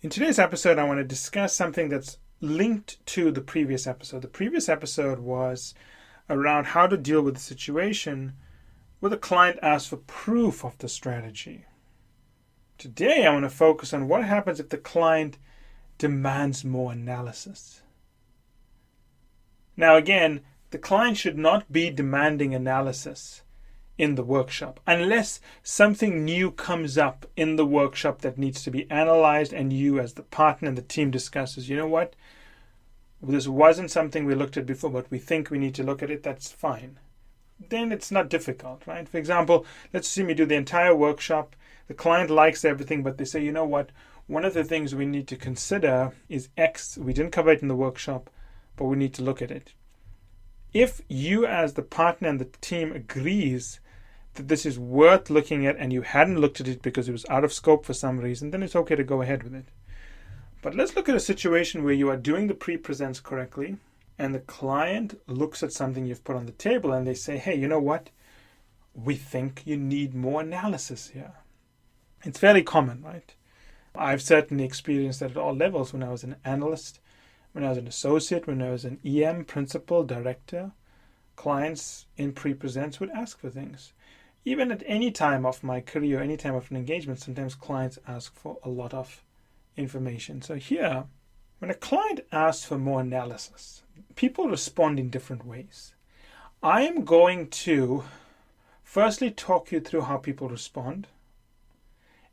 In today's episode, I want to discuss something that's linked to the previous episode. The previous episode was around how to deal with the situation where the client asks for proof of the strategy. Today, I want to focus on what happens if the client demands more analysis. Now, again, the client should not be demanding analysis in the workshop unless something new comes up in the workshop that needs to be analyzed and you as the partner and the team discusses, you know what, this wasn't something we looked at before, but we think we need to look at it. That's fine. Then it's not difficult, right? For example, let's assume you do the entire workshop. The client likes everything, but they say, you know what, one of the things we need to consider is X. We didn't cover it in the workshop, but we need to look at it. If you as the partner and the team agrees that this is worth looking at and you hadn't looked at it because it was out of scope for some reason, then it's okay to go ahead with it. But let's look at a situation where you are doing the pre-presents correctly and the client looks at something you've put on the table and they say, hey, you know what? We think you need more analysis here. It's fairly common, right? I've certainly experienced that at all levels when I was an analyst, when I was an associate, when I was an EM, principal, director. Clients in pre-presents would ask for things. Even at any time of my career, any time of an engagement, sometimes clients ask for a lot of information. So here, when a client asks for more analysis, people respond in different ways. I am going to firstly talk you through how people respond,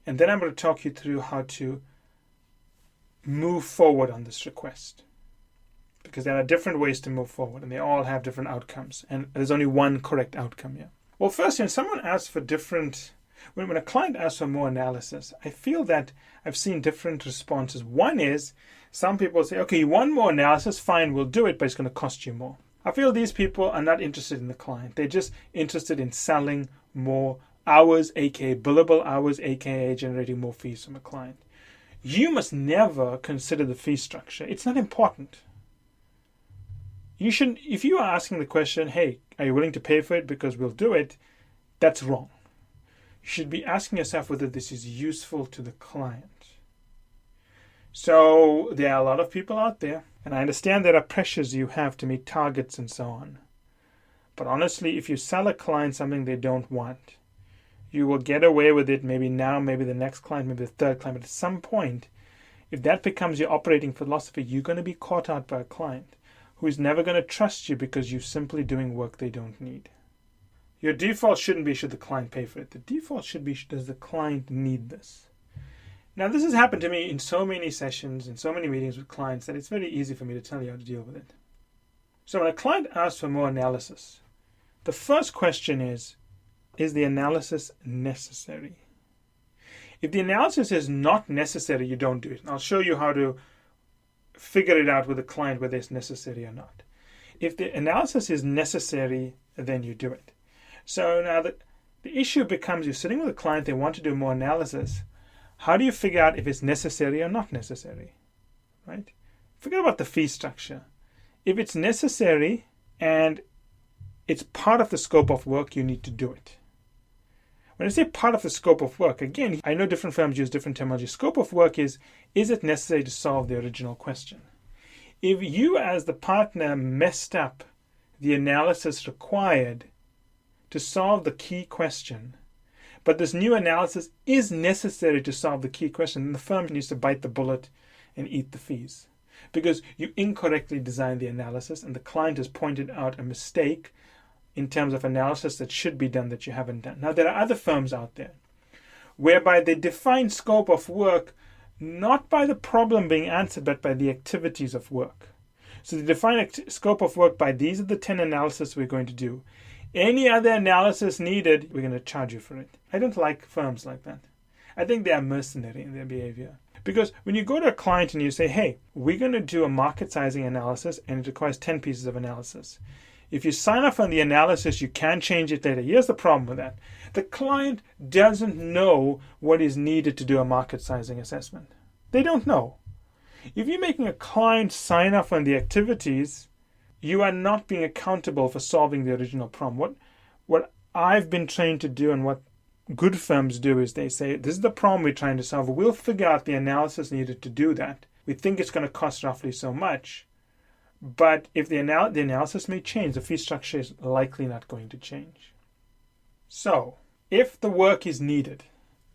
and then I'm going to talk you through how to move forward on this request. Because there are different ways to move forward, and they all have different outcomes, and there's only one correct outcome here. Well, first, when someone asks for when a client asks for more analysis, I feel that I've seen different responses. One is, some people say, okay, you want more analysis, fine, we'll do it, but it's going to cost you more. I feel these people are not interested in the client. They're just interested in selling more hours, aka billable hours, aka generating more fees from a client. You must never consider the fee structure. It's not important. You shouldn't, if you are asking the question, hey, are you willing to pay for it because we'll do it, that's wrong. You should be asking yourself whether this is useful to the client. So there are a lot of people out there, and I understand there are pressures you have to meet targets and so on. But honestly, if you sell a client something they don't want, you will get away with it maybe now, maybe the next client, maybe the third client. But at some point, if that becomes your operating philosophy, you're going to be caught out by a client who is never going to trust you because you're simply doing work they don't need. Your default shouldn't be, should the client pay for it? The default should be, does the client need this? Now, this has happened to me in so many sessions, in so many meetings with clients, that it's very easy for me to tell you how to deal with it. So when a client asks for more analysis, the first question is the analysis necessary? If the analysis is not necessary, you don't do it. And I'll show you how to figure it out with the client whether it's necessary or not. If the analysis is necessary, then you do it. So now the issue becomes, you're sitting with a client, they want to do more analysis. How do you figure out if it's necessary or not necessary? Right? Forget about the fee structure. If it's necessary and it's part of the scope of work, you need to do it. When I say part of the scope of work, again, I know different firms use different terminology. Scope of work is it necessary to solve the original question? If you as the partner messed up the analysis required to solve the key question, but this new analysis is necessary to solve the key question, then the firm needs to bite the bullet and eat the fees. Because you incorrectly designed the analysis and the client has pointed out a mistake in terms of analysis that should be done that you haven't done. Now, there are other firms out there whereby they define scope of work not by the problem being answered, but by the activities of work. So they define scope of work by these are the 10 analysis we're going to do. Any other analysis needed, we're going to charge you for it. I don't like firms like that. I think they are mercenary in their behavior. Because when you go to a client and you say, hey, we're going to do a market sizing analysis and it requires 10 pieces of analysis. If you sign off on the analysis, you can change it later. Here's the problem with that. The client doesn't know what is needed to do a market sizing assessment. They don't know. If you're making a client sign off on the activities, you are not being accountable for solving the original problem. What I've been trained to do and what good firms do is they say, this is the problem we're trying to solve. We'll figure out the analysis needed to do that. We think it's going to cost roughly so much. But if the analysis may change, the fee structure is likely not going to change. So, if the work is needed,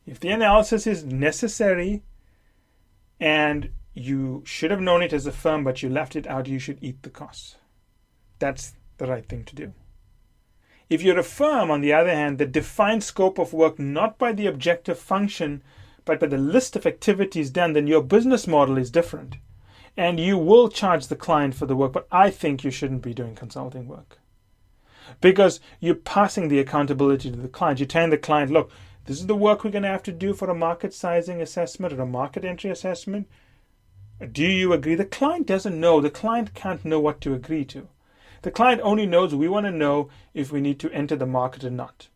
if the analysis is necessary and you should have known it as a firm but you left it out, you should eat the costs. That's the right thing to do. If you're a firm, on the other hand, that defines scope of work not by the objective function but by the list of activities done, then your business model is different. And you will charge the client for the work, but I think you shouldn't be doing consulting work. Because you're passing the accountability to the client. You're telling the client, look, this is the work we're going to have to do for a market sizing assessment or a market entry assessment. Do you agree? The client doesn't know. The client can't know what to agree to. The client only knows we want to know if we need to enter the market or not.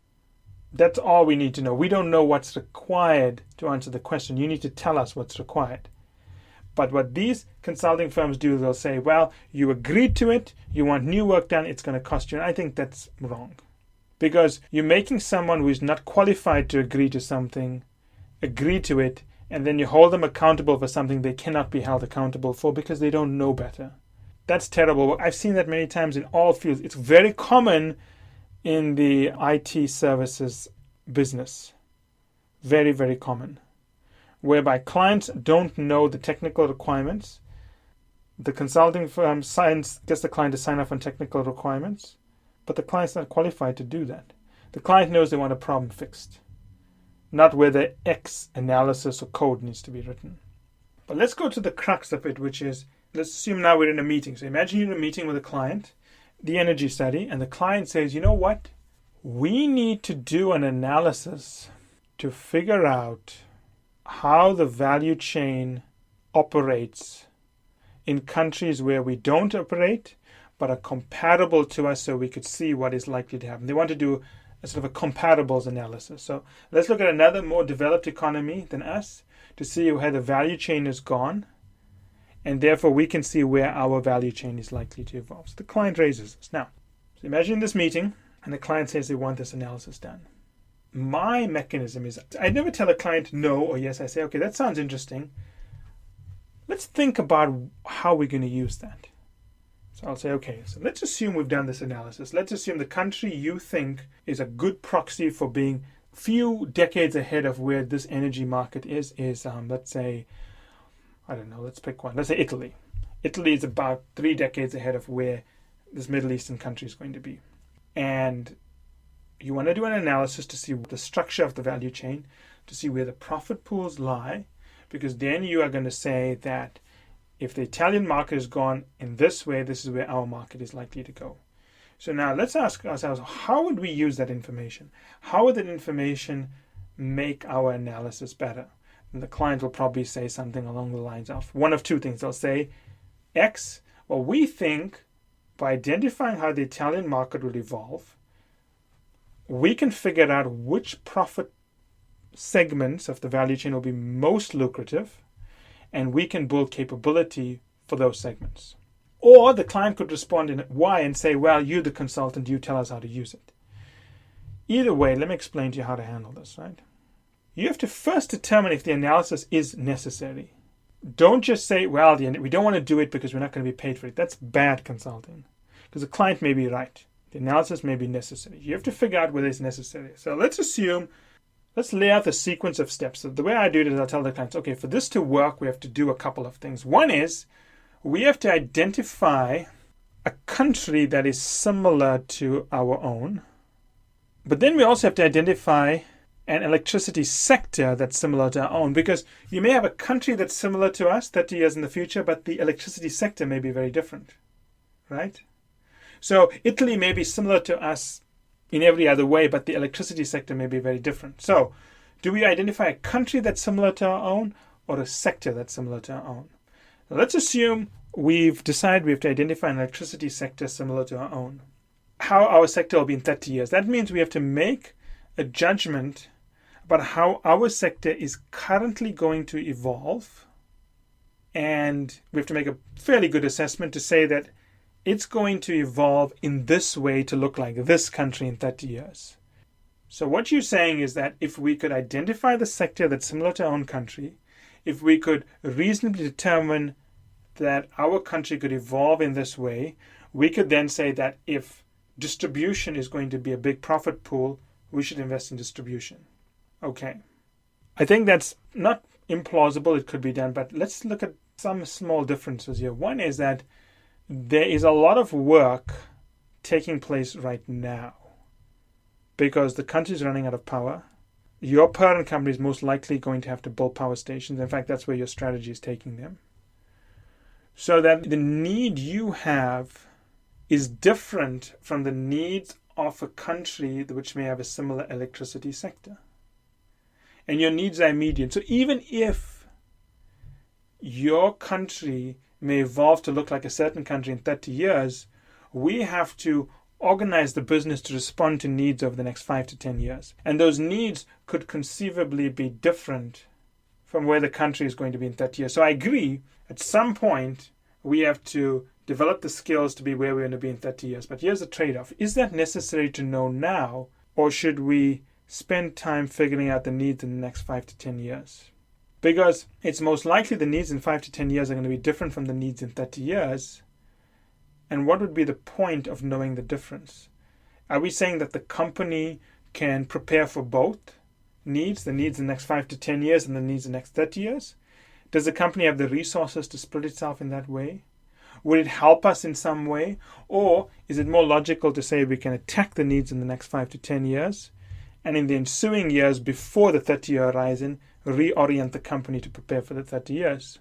That's all we need to know. We don't know what's required to answer the question. You need to tell us what's required. But what these consulting firms do, they'll say, well, you agreed to it, you want new work done, it's going to cost you. And I think that's wrong. Because you're making someone who is not qualified to agree to something, agree to it, and then you hold them accountable for something they cannot be held accountable for because they don't know better. That's terrible. I've seen that many times in all fields. It's very common in the IT services business. Very, very common. Whereby clients don't know the technical requirements. The consulting firm gets the client to sign off on technical requirements, but the client's not qualified to do that. The client knows they want a problem fixed, not whether X analysis or code needs to be written. But let's go to the crux of it, which is, let's assume now we're in a meeting. So imagine you're in a meeting with a client, the energy study, and the client says, you know what? We need to do an analysis to figure out how the value chain operates in countries where we don't operate but are comparable to us so we could see what is likely to happen. They want to do a sort of a comparables analysis. So let's look at another more developed economy than us to see where the value chain is gone, and therefore we can see where our value chain is likely to evolve. So the client raises this. Now, so imagine this meeting and the client says they want this analysis done. My mechanism is, I never tell a client no or yes. I say, okay, that sounds interesting. Let's think about how we're going to use that. So I'll say, okay, so let's assume we've done this analysis. Let's assume the country you think is a good proxy for being few decades ahead of where this energy market is let's say, I don't know, let's pick one. Let's say Italy. Italy is about 3 decades ahead of where this Middle Eastern country is going to be. And you want to do an analysis to see the structure of the value chain, to see where the profit pools lie, because then you are going to say that if the Italian market has gone in this way, this is where our market is likely to go. So now let's ask ourselves, how would we use that information? How would that information make our analysis better? And the client will probably say something along the lines of one of two things. They'll say, X, well, we think by identifying how the Italian market will evolve, we can figure out which profit segments of the value chain will be most lucrative, and we can build capability for those segments. Or the client could respond in Y and say, well, you're the consultant, you tell us how to use it. Either way, let me explain to you how to handle this, right? You have to first determine if the analysis is necessary. Don't just say, well, we don't want to do it because we're not going to be paid for it. That's bad consulting, because the client may be right. The analysis may be necessary. You have to figure out whether it's necessary. So let's lay out the sequence of steps. So the way I do it is I'll tell the clients, okay, for this to work, we have to do a couple of things. One is we have to identify a country that is similar to our own. But then we also have to identify an electricity sector that's similar to our own, because you may have a country that's similar to us 30 years in the future, but the electricity sector may be very different, right? So Italy may be similar to us in every other way, but the electricity sector may be very different. So do we identify a country that's similar to our own or a sector that's similar to our own? Now, let's assume we've decided we have to identify an electricity sector similar to our own. How our sector will be in 30 years. That means we have to make a judgment about how our sector is currently going to evolve. And we have to make a fairly good assessment to say that it's going to evolve in this way to look like this country in 30 years. So what you're saying is that if we could identify the sector that's similar to our own country, if we could reasonably determine that our country could evolve in this way, we could then say that if distribution is going to be a big profit pool, we should invest in distribution. Okay. I think that's not implausible. It could be done, but let's look at some small differences here. One is that there is a lot of work taking place right now because the country is running out of power. Your parent company is most likely going to have to build power stations. In fact, that's where your strategy is taking them. So that the need you have is different from the needs of a country which may have a similar electricity sector. And your needs are immediate. So even if your country may evolve to look like a certain country in 30 years, we have to organize the business to respond to needs over the next 5 to 10 years. And those needs could conceivably be different from where the country is going to be in 30 years. So I agree, at some point, we have to develop the skills to be where we're going to be in 30 years. But here's the trade-off. Is that necessary to know now, or should we spend time figuring out the needs in the next 5 to 10 years? Because it's most likely the needs in 5 to 10 years are going to be different from the needs in 30 years. And what would be the point of knowing the difference? Are we saying that the company can prepare for both needs, the needs in the next 5 to 10 years and the needs in the next 30 years? Does the company have the resources to split itself in that way? Would it help us in some way? Or is it more logical to say we can attack the needs in the next 5 to 10 years and in the ensuing years before the 30-year horizon, reorient the company to prepare for the 30 years?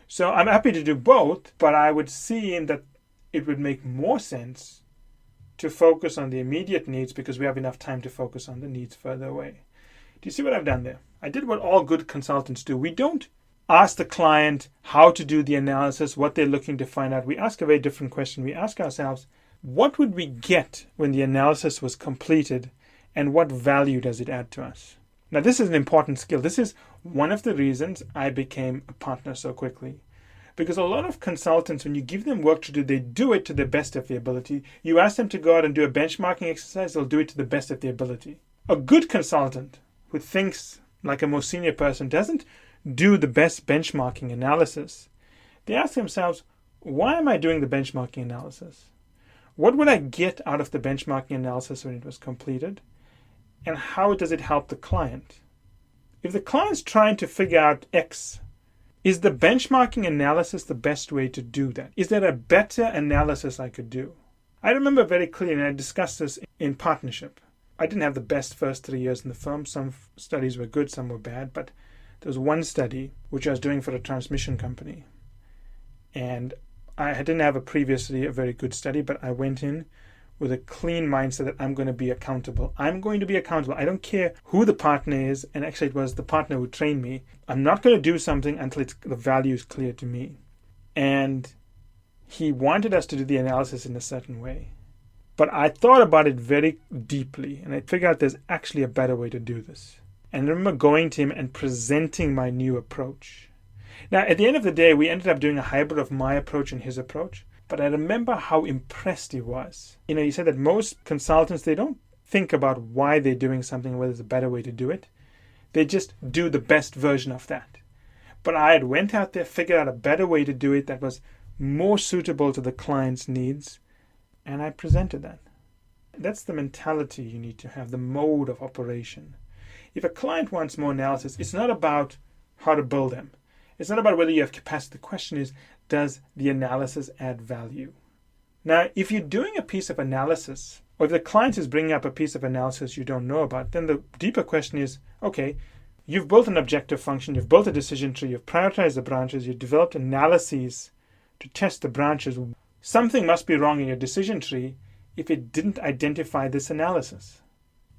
So I'm happy to do both, but I would see that it would make more sense to focus on the immediate needs because we have enough time to focus on the needs further away. Do you see what I've done there? I did what all good consultants do. We don't ask the client how to do the analysis, what they're looking to find out. We ask a very different question. We ask ourselves, what would we get when the analysis was completed and what value does it add to us? Now, this is an important skill. This is one of the reasons I became a partner so quickly. Because a lot of consultants, when you give them work to do, they do it to the best of their ability. You ask them to go out and do a benchmarking exercise, they'll do it to the best of their ability. A good consultant who thinks like a more senior person doesn't do the best benchmarking analysis. They ask themselves, why am I doing the benchmarking analysis? What would I get out of the benchmarking analysis when it was completed? And how does it help the client? If the client's trying to figure out X, is the benchmarking analysis the best way to do that? Is there a better analysis I could do? I remember very clearly, and I discussed this in partnership. I didn't have the best first 3 years in the firm. Some studies were good, some were bad, but there was one study which I was doing for a transmission company. And I didn't have previously a very good study, but I went in with a clean mindset that I'm going to be accountable. I'm going to be accountable. I don't care who the partner is, and actually it was the partner who trained me. I'm not going to do something until the value is clear to me. And he wanted us to do the analysis in a certain way. But I thought about it very deeply, and I figured out there's actually a better way to do this. And I remember going to him and presenting my new approach. Now, at the end of the day, we ended up doing a hybrid of my approach and his approach. But I remember how impressed he was. He said that most consultants, they don't think about why they're doing something, whether there's a better way to do it. They just do the best version of that. But I had went out there, figured out a better way to do it that was more suitable to the client's needs, and I presented that. That's the mentality you need to have, the mode of operation. If a client wants more analysis, it's not about how to build them. It's not about whether you have capacity. The question is, does the analysis add value? Now, if you're doing a piece of analysis, or if the client is bringing up a piece of analysis you don't know about, then the deeper question is, okay, you've built an objective function, you've built a decision tree, you've prioritized the branches, you've developed analyses to test the branches. Something must be wrong in your decision tree if it didn't identify this analysis.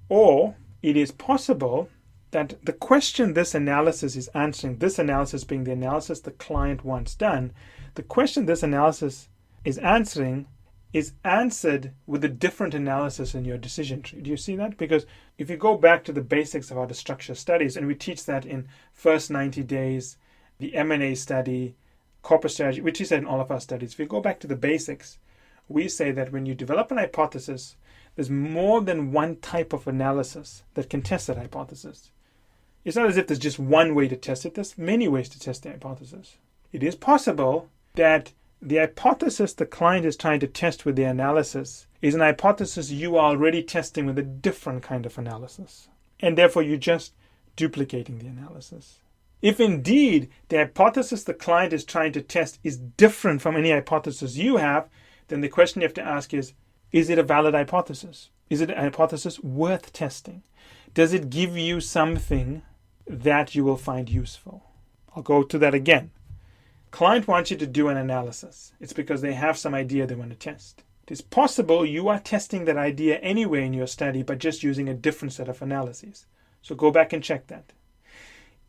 Or it is possible that the question this analysis is answering, this analysis being the analysis the client wants done, the question this analysis is answering is answered with a different analysis in your decision tree. Do you see that? Because if you go back to the basics of how to structure studies, and we teach that in first 90 days, the M&A study, corporate strategy, we teach that in all of our studies. If you go back to the basics, we say that when you develop an hypothesis, There's more than one type of analysis that can test that hypothesis. It's not as if there's just one way to test it. There's many ways to test the hypothesis. It is possible that the hypothesis the client is trying to test with the analysis is an hypothesis you are already testing with a different kind of analysis. And therefore, you're just duplicating the analysis. If indeed the hypothesis the client is trying to test is different from any hypothesis you have, then the question you have to ask is it a valid hypothesis? Is it a hypothesis worth testing? Does it give you something that you will find useful? I'll go to that again. Client wants you to do an analysis. It's because they have some idea they want to test. It is possible you are testing that idea anyway in your study, but just using a different set of analyses. So go back and check that.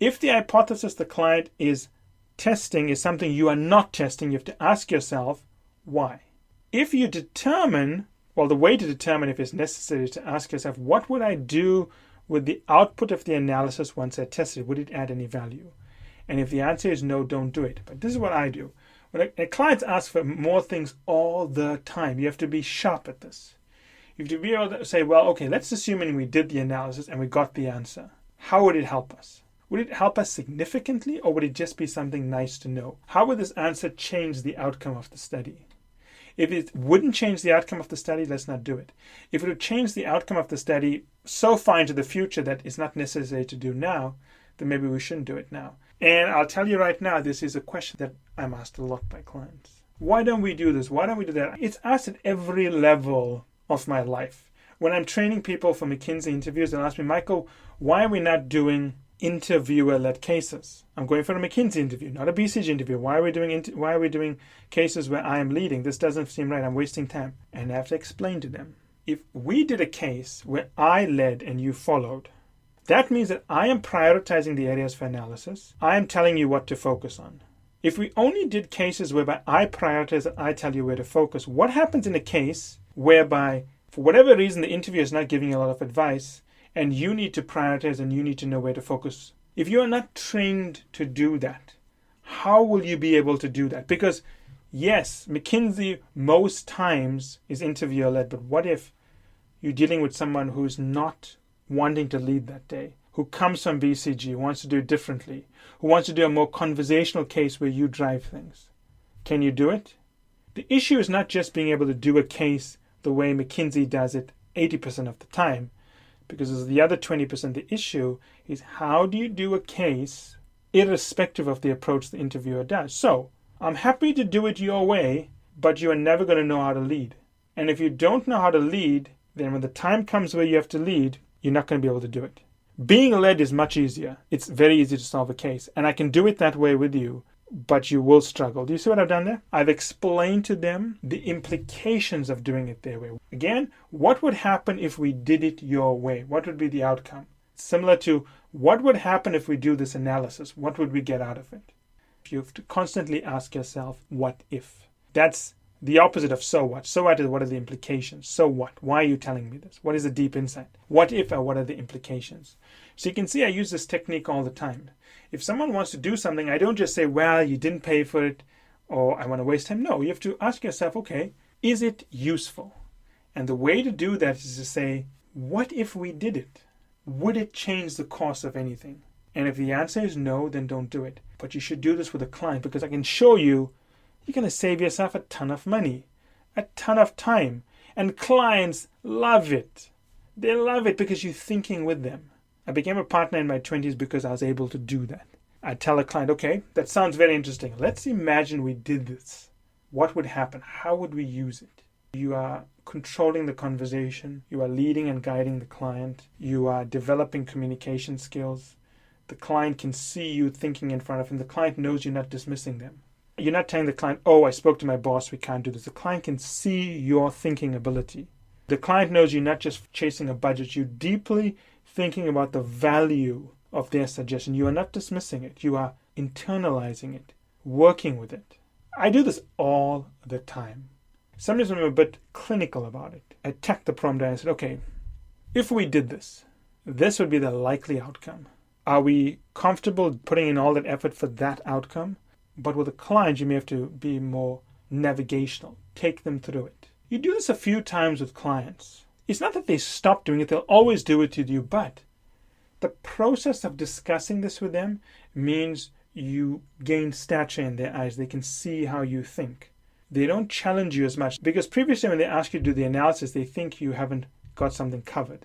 If the hypothesis the client is testing is something you are not testing, you have to ask yourself, why? If you determine, the way to determine if it's necessary is to ask yourself, what would I do with the output of the analysis once I tested it? Would it add any value? And if the answer is no, don't do it. But this is what I do. When a client asks for more things all the time, you have to be sharp at this. You have to be able to say, okay, let's assume we did the analysis and we got the answer. How would it help us? Would it help us significantly, or would it just be something nice to know? How would this answer change the outcome of the study? If it wouldn't change the outcome of the study, let's not do it. If it would change the outcome of the study so far into the future that it's not necessary to do now, then maybe we shouldn't do it now. And I'll tell you right now, this is a question that I'm asked a lot by clients. Why don't we do this? Why don't we do that? It's asked at every level of my life. When I'm training people for McKinsey interviews, they'll ask me, Michael, why are we not doing interviewer-led cases? I'm going for a McKinsey interview, not a BCG interview. Why are we doing cases where I am leading? This doesn't seem right. I'm wasting time. And I have to explain to them. If we did a case where I led and you followed, that means that I am prioritizing the areas for analysis. I am telling you what to focus on. If we only did cases whereby I prioritize and I tell you where to focus, what happens in a case whereby, for whatever reason, the interviewer is not giving you a lot of advice and you need to prioritize and you need to know where to focus? If you are not trained to do that, how will you be able to do that? Because yes, McKinsey most times is interviewer-led, but what if you're dealing with someone who's not wanting to lead that day, who comes from BCG, wants to do it differently, who wants to do a more conversational case where you drive things? Can you do it? The issue is not just being able to do a case the way McKinsey does it 80% of the time, because the other 20%, the issue is how do you do a case irrespective of the approach the interviewer does. So I'm happy to do it your way, but you are never going to know how to lead. And if you don't know how to lead, then when the time comes where you have to lead, you're not going to be able to do it. Being led is much easier. It's very easy to solve a case. And I can do it that way with you, but you will struggle. Do you see what I've done there? I've explained to them the implications of doing it their way. Again, what would happen if we did it your way? What would be the outcome? Similar to what would happen if we do this analysis? What would we get out of it? You have to constantly ask yourself, what if? That's the opposite of so what. So what is what are the implications? So what? Why are you telling me this? What is the deep insight? What if or what are the implications? So you can see I use this technique all the time. If someone wants to do something, I don't just say, well, you didn't pay for it or I want to waste time. No, you have to ask yourself, okay, is it useful? And the way to do that is to say, what if we did it? Would it change the course of anything? And if the answer is no, then don't do it. But you should do this with a client because I can show you you're going to save yourself a ton of money, a ton of time. And clients love it. They love it because you're thinking with them. I became a partner in my 20s because I was able to do that. I tell a client, okay, that sounds very interesting. Let's imagine we did this. What would happen? How would we use it? You are controlling the conversation. You are leading and guiding the client. You are developing communication skills. The client can see you thinking in front of him. The client knows you're not dismissing them. You're not telling the client, oh, I spoke to my boss, we can't do this. The client can see your thinking ability. The client knows you're not just chasing a budget. You're deeply thinking about the value of their suggestion. You are not dismissing it. You are internalizing it, working with it. I do this all the time. Sometimes I'm a bit clinical about it. I tacked the problem down and said, okay, if we did this, this would be the likely outcome. Are we comfortable putting in all that effort for that outcome? But with a client, you may have to be more navigational. Take them through it. You do this a few times with clients. It's not that they stop doing it, they'll always do it with you, but the process of discussing this with them means you gain stature in their eyes. They can see how you think. They don't challenge you as much, because previously when they ask you to do the analysis, they think you haven't got something covered.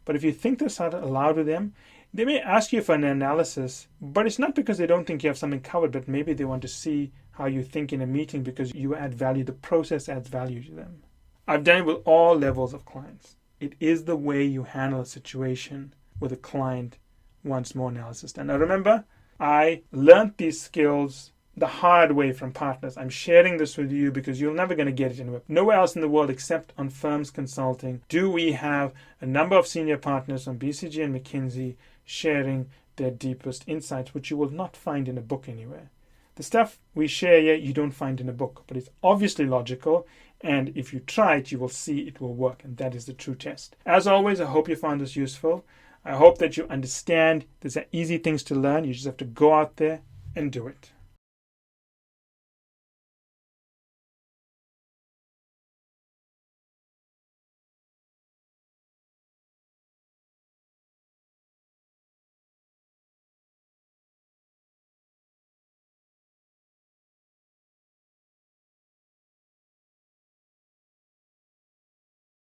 But if you think this out aloud with them, they may ask you for an analysis, but it's not because they don't think you have something covered, but maybe they want to see how you think in a meeting because you add value. The process adds value to them. I've done it with all levels of clients. It is the way you handle a situation with a client wants more analysis done. Now remember, I learned these skills the hard way from partners. I'm sharing this with you because you're never going to get it anywhere. Nowhere else in the world except on Firms Consulting do we have a number of senior partners from BCG and McKinsey sharing their deepest insights, which you will not find in a book anywhere. The stuff we share here, you don't find in a book, but it's obviously logical. And if you try it, you will see it will work. And that is the true test. As always, I hope you found this useful. I hope that you understand these are easy things to learn. You just have to go out there and do it.